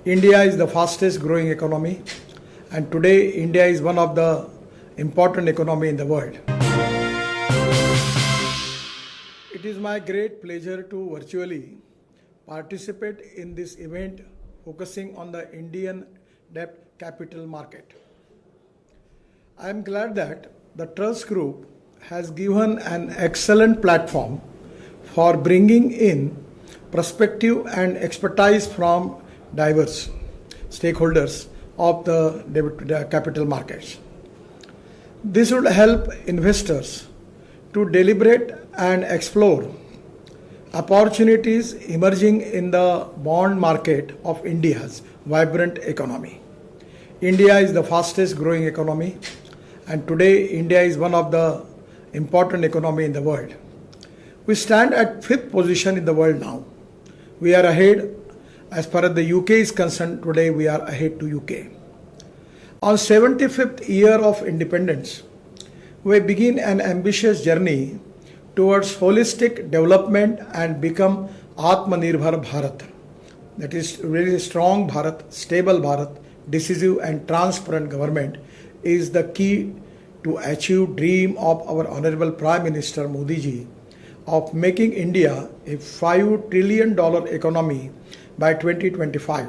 India is the fastest growing economy, and today India is one of the important economy in the world. It is my great pleasure to virtually participate in this event focusing on the Indian debt capital market. I am glad that the Trust Group has given an excellent platform for bringing in perspective and expertise from diverse stakeholders of the capital markets. This would help investors to deliberate and explore opportunities emerging in the bond market of India's vibrant economy. India is the fastest growing economy, and today India is one of the important economy in the world. We stand at 5th position in the world now. We are ahead. As far as the UK is concerned, today we are ahead to UK. On 75th year of independence, we begin an ambitious journey towards holistic development and become Atmanirbhar Bharat. That is, really strong Bharat, stable Bharat, decisive and transparent government is the key to achieve dream of our Honorable Prime Minister Modi ji of making India a $5 trillion economy by 2025.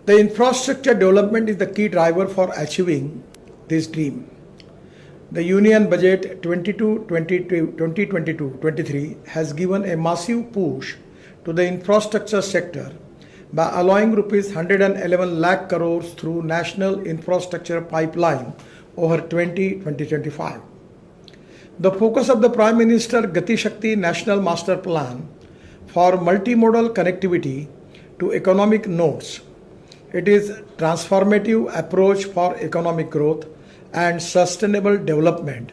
The infrastructure development is the key driver for achieving this dream. The Union Budget 2022-23 has given a massive push to the infrastructure sector by allowing rupees 111 lakh crores through National Infrastructure Pipeline over 2025. The focus of the Prime Minister Gati Shakti National Master Plan for multimodal connectivity to economic nodes. It is transformative approach for economic growth and sustainable development.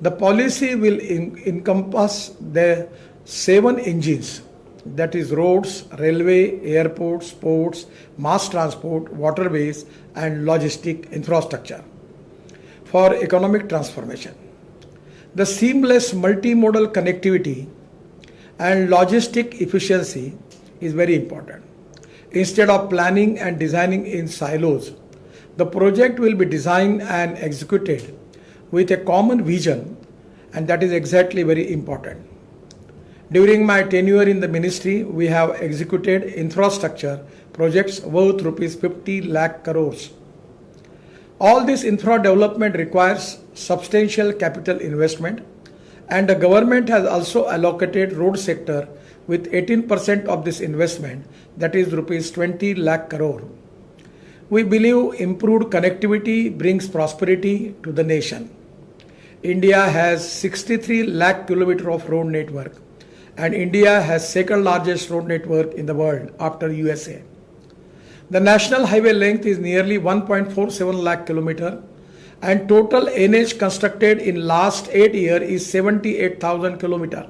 The policy will encompass the 7 engines, that is roads, railway, airports, ports, mass transport, waterways and logistic infrastructure for economic transformation. The seamless multimodal connectivity and logistic efficiency is very important. Instead of planning and designing in silos, the project will be designed and executed with a common vision, and that is exactly very important. During my tenure in the ministry, we have executed infrastructure projects worth rupees 50 lakh crores. All this infra development requires substantial capital investment, and the government has also allocated road sector with 18% of this investment, that is rupees 20 lakh crore. We believe improved connectivity brings prosperity to the nation. India has 63 lakh kilometer of road network, and India has second largest road network in the world after USA. The national highway length is nearly 1.47 lakh kilometer, and total NH constructed in last 8 years is 78,000 kilometer.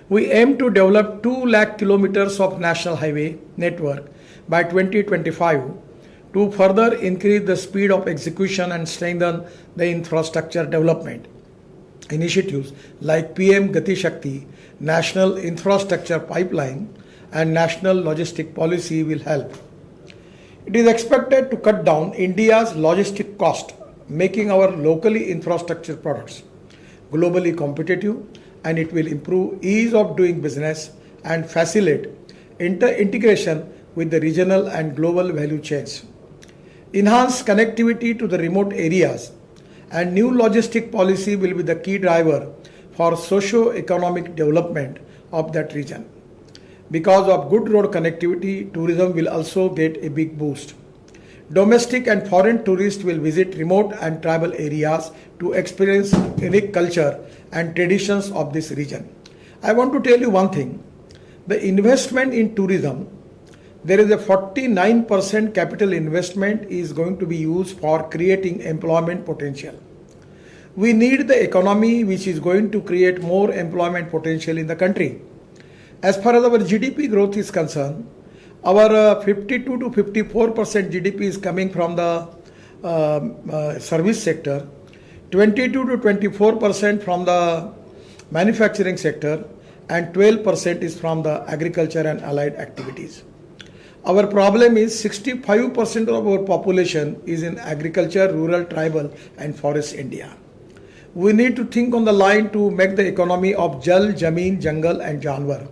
We aim to develop 2 lakh kilometers of national highway network by 2025 to further increase the speed of execution and strengthen the infrastructure development. Initiatives like PM Gati Shakti, National Infrastructure Pipeline and National Logistic Policy will help. It is expected to cut down India's logistic cost, making our locally infrastructure products globally competitive, and it will improve ease of doing business and facilitate integration with the regional and global value chains. Enhanced connectivity to the remote areas and new logistic policy will be the key driver for socio-economic development of that region. Because of good road connectivity, tourism will also get a big boost. Domestic and foreign tourists will visit remote and tribal areas to experience unique culture and traditions of this region. I want to tell you one thing. The investment in tourism, there is a 49% capital investment is going to be used for creating employment potential. We need the economy which is going to create more employment potential in the country. As far as our GDP growth is concerned, our 52 to 54% GDP is coming from the service sector, 22 to 24% from the manufacturing sector, and 12% is from the agriculture and allied activities. Our problem is 65% of our population is in agriculture, rural, tribal and forest India. We need to think on the line to make the economy of Jal, Jameen, Jungle and Janwar.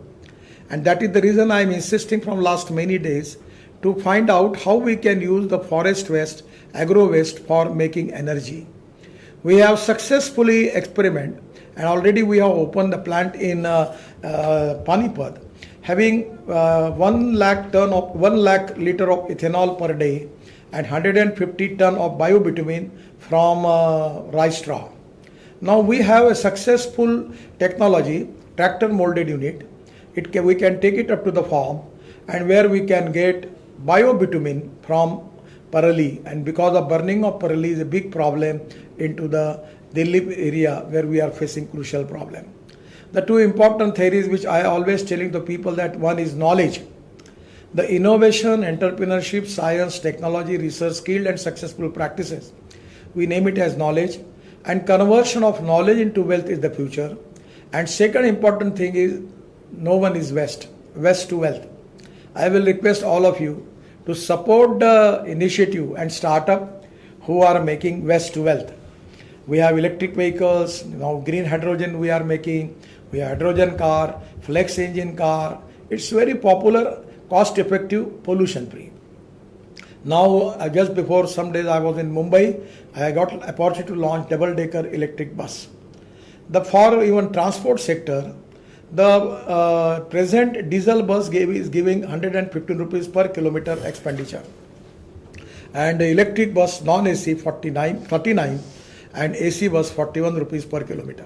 And that is the reason I am insisting from last many days to find out how we can use the forest waste, agro waste for making energy. We have successfully experimented and already we have opened the plant in Panipat, having 1 lakh liter of ethanol per day and 150 ton of biobitumen from rice straw. Now we have a successful technology, tractor molded unit. We can take it up to the farm and where we can get biobitumen from parali, and because of burning of parali is a big problem into the Delhi area where we are facing crucial problem. The two important theories which I always telling the people, that one is knowledge. The innovation, entrepreneurship, science, technology, research, skilled and successful practices. We name it as knowledge, and conversion of knowledge into wealth is the future. And second important thing is no one is waste to wealth. I will request all of you to support the initiative and startup who are making waste to wealth. We have electric vehicles, now green hydrogen we are making, we have hydrogen car, flex engine car. It's very popular, cost effective, pollution free. Now just before some days I was in Mumbai, I got an opportunity to launch double decker electric bus. For even transport sector, the present diesel bus is giving 115 rupees per kilometer expenditure, and the electric bus non-AC 39 and AC bus 41 rupees per kilometer.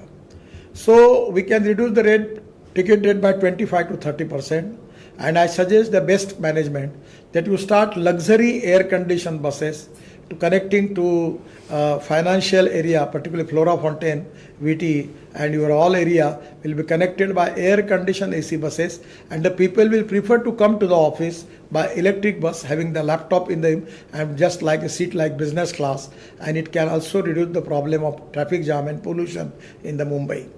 So we can reduce the ticket rate by 25 to 30%, and I suggest the best management that you start luxury air conditioned buses to connecting to financial area, particularly Flora Fontaine, VT and your all area will be connected by air conditioned AC buses, and the people will prefer to come to the office by electric bus having the laptop in them and just like a seat like business class, and it can also reduce the problem of traffic jam and pollution in the Mumbai.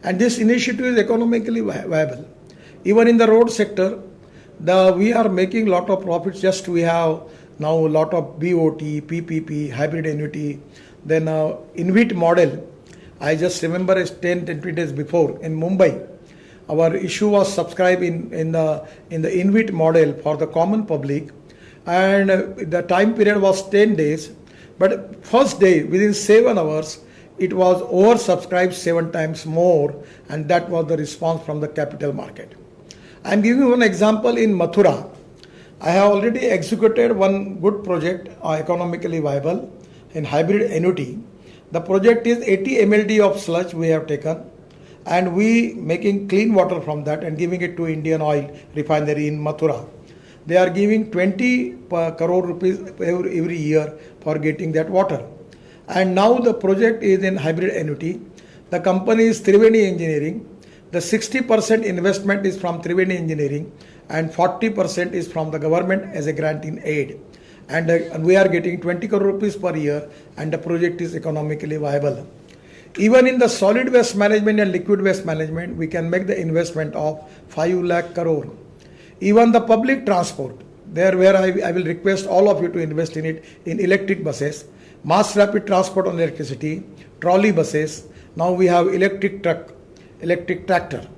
And this initiative is economically viable. Even in the road sector, we are making lot of profits. Just we have now a lot of BOT, PPP, hybrid annuity, then InvIT model. I just remember 10-20 days before in Mumbai, our issue was subscribed in the InvIT model for the common public, and the time period was 10 days, but first day within 7 hours it was oversubscribed 7 times more, and that was the response from the capital market. I am giving you one example in Mathura. I have already executed one good project, economically viable, in hybrid annuity. The project is 80 MLD of sludge we have taken, and we making clean water from that and giving it to Indian Oil refinery in Mathura. They are giving 20 crore rupees every year for getting that water. And now the project is in hybrid annuity. The company is Triveni Engineering. The 60% investment is from Triveni Engineering and 40% is from the government as a grant in aid. And we are getting 20 crore rupees per year, and the project is economically viable. Even in the solid waste management and liquid waste management, we can make the investment of 5 lakh crore. Even the public transport, there where I will request all of you to invest in it, in electric buses, mass rapid transport on electricity, trolley buses. Now we have electric truck, electric tractor,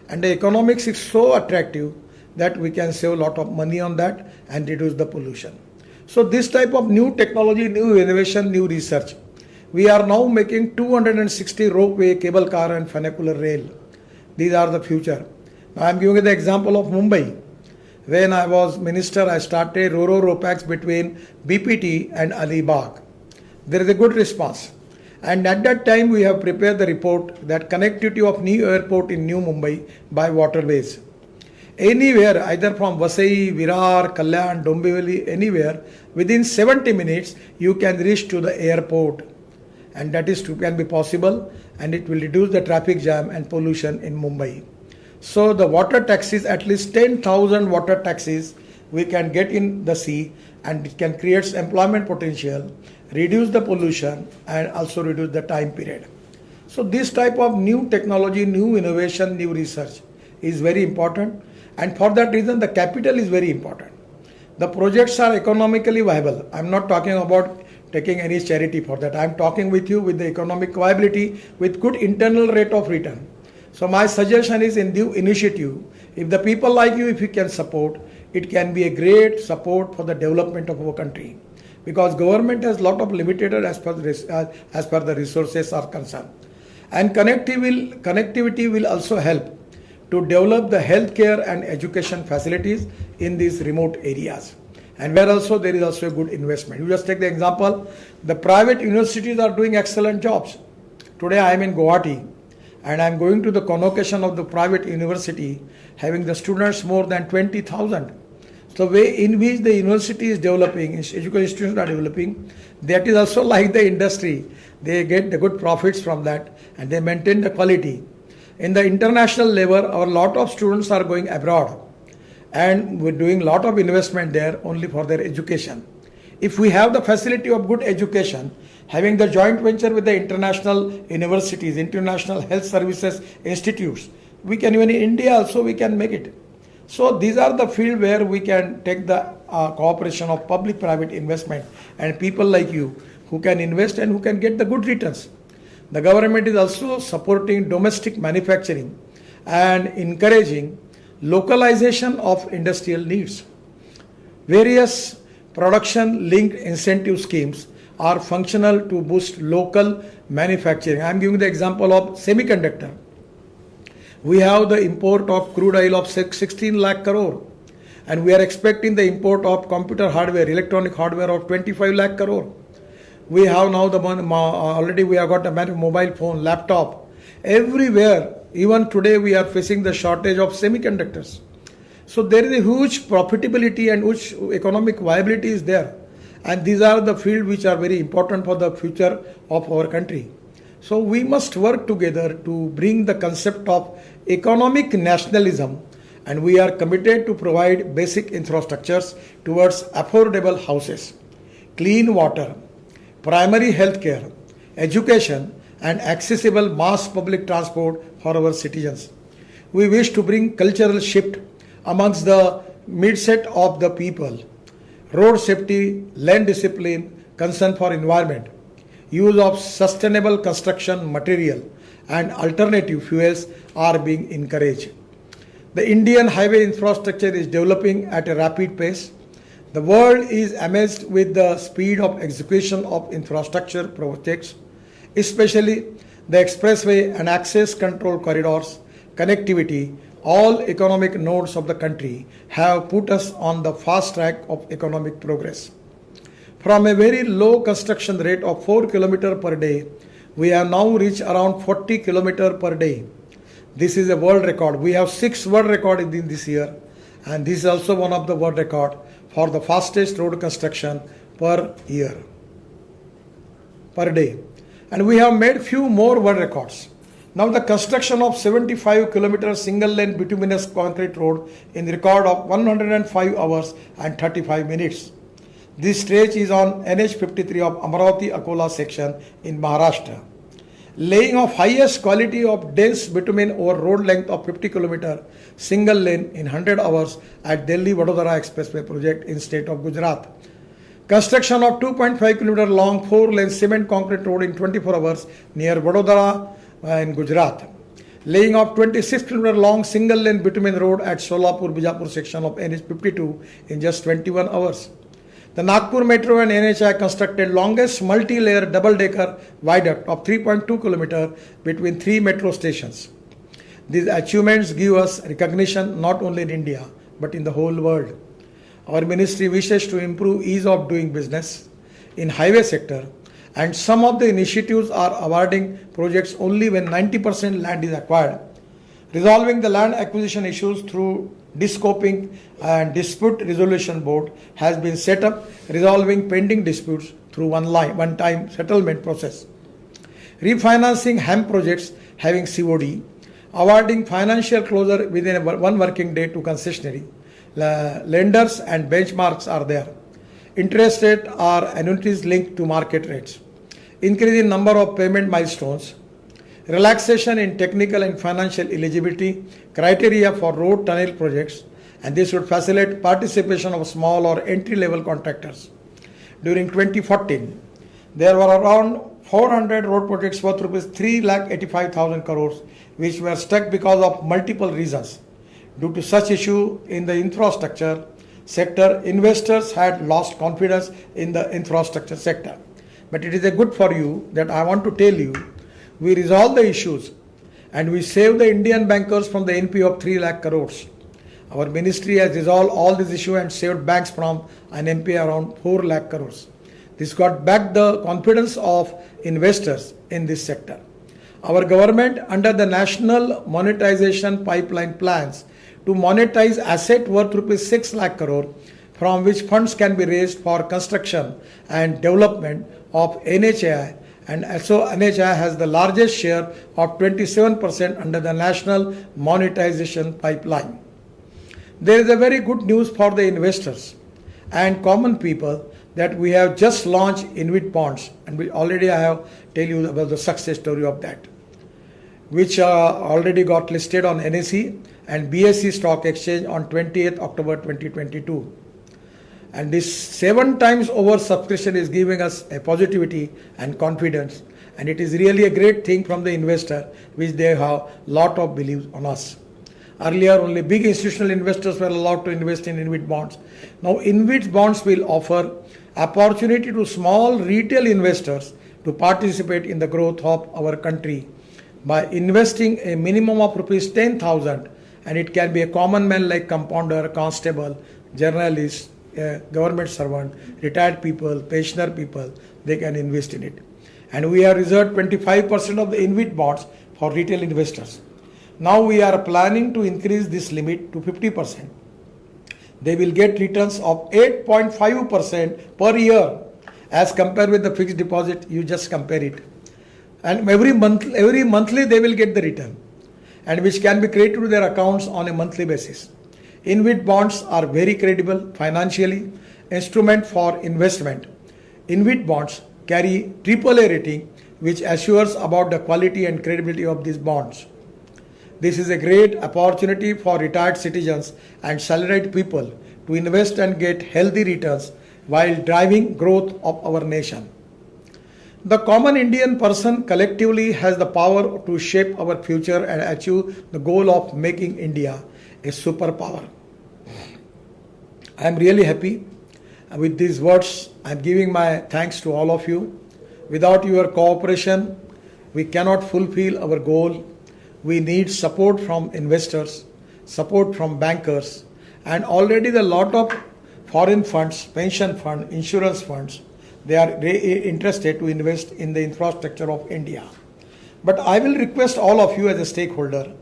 and the economics is so attractive that we can save a lot of money on that and reduce the pollution. So this type of new technology, new innovation, new research. We are now making 260 ropeway, cable car and funicular rail. These are the future. Now I am giving you the example of Mumbai. When I was minister, I started Ro-Ro Ro-Pax between BPT and Alibag. There is a good response. And at that time we have prepared the report that connectivity of new airport in New Mumbai by waterways. Anywhere, either from Vasai, Virar, Kalyan, Dombivli, anywhere, within 70 minutes you can reach to the airport. And that can be possible, and it will reduce the traffic jam and pollution in Mumbai. So the water taxis, at least 10,000 water taxis we can get in the sea, and it can create employment potential, reduce the pollution and also reduce the time period. So this type of new technology, new innovation, new research is very important, and for that reason the capital is very important. The projects are economically viable. I'm not talking about taking any charity for that. I'm talking with you with the economic viability with good internal rate of return. So my suggestion is in the initiative, if the people like you, if you can support, it can be a great support for the development of our country. Because government has lot of limited as per the resources are concerned. And connectivity will also help to develop the healthcare and education facilities in these remote areas. And where also there is also a good investment. You just take the example, the private universities are doing excellent jobs. Today I am in Guwahati and I am going to the convocation of the private university having the students more than 20,000. So the way in which the university is developing, education institutions are developing, that is also like the industry. They get the good profits from that and they maintain the quality. In the international level, our lot of students are going abroad and we're doing lot of investment there only for their education. If we have the facility of good education, having the joint venture with the international universities, international health services institutes, we can even in India also we can make it. So these are the field where we can take the cooperation of public-private investment and people like you who can invest and who can get the good returns. The government is also supporting domestic manufacturing and encouraging localization of industrial needs. Various production-linked incentive schemes are functional to boost local manufacturing. I am giving the example of semiconductor. We have the import of crude oil of 16 lakh crore and we are expecting the import of computer hardware, electronic hardware of 25 lakh crore. We have now already we have got a mobile phone, laptop. Everywhere, even today we are facing the shortage of semiconductors. So there is a huge profitability and huge economic viability is there. And these are the fields which are very important for the future of our country. So we must work together to bring the concept of economic nationalism and we are committed to provide basic infrastructures towards affordable houses, clean water, primary health care, education and accessible mass public transport for our citizens. We wish to bring cultural shift amongst the mindset of the people. Road safety, land discipline, concern for environment, use of sustainable construction material and alternative fuels are being encouraged. The Indian highway infrastructure is developing at a rapid pace. The world is amazed with the speed of execution of infrastructure projects, especially the expressway and access control corridors, connectivity. All economic nodes of the country have put us on the fast track of economic progress. From a very low construction rate of 4 km per day, we have now reached around 40 km per day. This is a world record. We have 6 world records in this year and this is also one of the world record for the fastest road construction per year, per day. And we have made few more world records. Now the construction of 75 km single lane bituminous concrete road in the record of 105 hours and 35 minutes. This stretch is on NH 53 of Amaravati-Akola section in Maharashtra. Laying of highest quality of dense bitumen over road length of 50 km single lane in 100 hours at Delhi-Vadodara Expressway project in state of Gujarat. Construction of 2.5 km long 4-lane cement concrete road in 24 hours near Vadodara in Gujarat. Laying of 26 km long single lane bitumen road at Solapur-Bijapur section of NH 52 in just 21 hours. The Nagpur Metro and NHI constructed longest multi-layer double-decker viaduct of 3.2 km between 3 metro stations. These achievements give us recognition not only in India but in the whole world. Our ministry wishes to improve ease of doing business in highway sector and some of the initiatives are awarding projects only when 90% land is acquired. Resolving the land acquisition issues through Descoping and Dispute Resolution Board has been set up, resolving pending disputes through one-time settlement process. Refinancing HAM projects having COD, awarding financial closure within one working day to concessionary. Lenders and benchmarks are there. Interest rate are annuities linked to market rates. Increase in number of payment milestones. Relaxation in technical and financial eligibility criteria for road tunnel projects and this would facilitate participation of small or entry-level contractors. During 2014, there were around 400 road projects worth rupees 3,85,000 crores which were stuck because of multiple reasons. Due to such issue in the infrastructure sector, investors had lost confidence in the infrastructure sector. But it is a good for you that I want to tell you, we resolved the issues and we saved the Indian bankers from the NP of 3 lakh crores. Our ministry has resolved all these issues and saved banks from an NP around 4 lakh crores. This got back the confidence of investors in this sector. Our government, under the National Monetization Pipeline plans to monetize asset worth rupees 6 lakh crore, from which funds can be raised for construction and development of NHAI, and so NHAI has the largest share of 27% under the National Monetization Pipeline. There is a very good news for the investors and common people that we have just launched InvIT bonds, and we already I have tell you about the success story of that, which already got listed on NSE and BSE Stock Exchange on 28th October 2022. And this 7 times over subscription is giving us a positivity and confidence, and it is really a great thing from the investor, which they have lot of beliefs on us. Earlier, only big institutional investors were allowed to invest in InvIT bonds. Now, InvIT bonds will offer opportunity to small retail investors to participate in the growth of our country by investing a minimum of rupees 10,000, and it can be a common man like compounder, constable, journalist, government servant, retired people, pensioner people, they can invest in it. And we have reserved 25% of the InvIT bonds for retail investors. Now we are planning to increase this limit to 50%. They will get returns of 8.5% per year as compared with the fixed deposit. You just compare it. And every monthly they will get the return, and which can be credited to their accounts on a monthly basis. InvIT bonds are very credible financially instrument for investment. InvIT bonds carry AAA rating, which assures about the quality and credibility of these bonds. This is a great opportunity for retired citizens and salaried people to invest and get healthy returns while driving growth of our nation. The common Indian person collectively has the power to shape our future and achieve the goal of making India a superpower. I am really happy. With these words, I am giving my thanks to all of you. Without your cooperation, we cannot fulfill our goal. We need support from investors, support from bankers, and already the lot of foreign funds, pension fund, insurance funds, they are interested to invest in the infrastructure of India. But I will request all of you as a stakeholder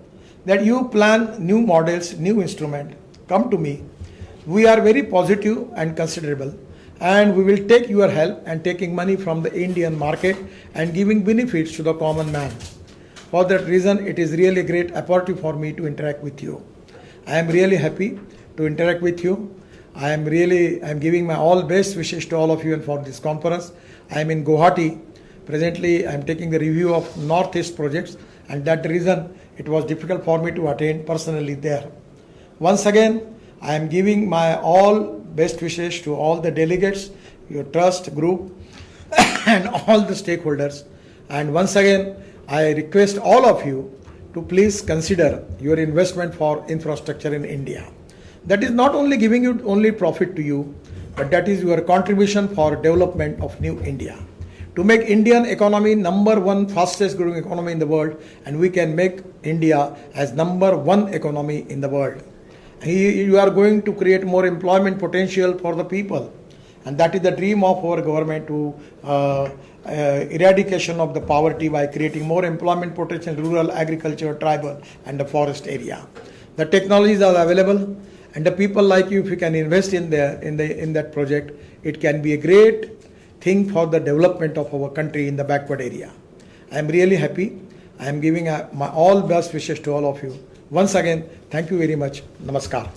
that you plan new models, new instrument, come to me. We are very positive and considerable, and we will take your help and taking money from the Indian market and giving benefits to the common man. For that reason, it is really a great opportunity for me to interact with you. I am really happy to interact with you. I am giving my all best wishes to all of you and for this conference. I am in Guwahati. Presently, I am taking the review of Northeast projects, and that reason it was difficult for me to attend personally there. Once again, I am giving my all best wishes to all the delegates, your trust group, and all the stakeholders. And once again, I request all of you to please consider your investment for infrastructure in India. That is not only giving you only profit to you, but that is your contribution for development of new India. To make Indian economy #1 fastest growing economy in the world, and we can make India as #1 economy in the world. You are going to create more employment potential for the people, and that is the dream of our government, to eradication of the poverty by creating more employment potential in rural, agriculture, tribal and the forest area. The technologies are available, and the people like you, if you can invest in that project, it can be a great thing for the development of our country in the backward area. I am really happy. I am giving my all best wishes to all of you. Once again, thank you very much. Namaskar.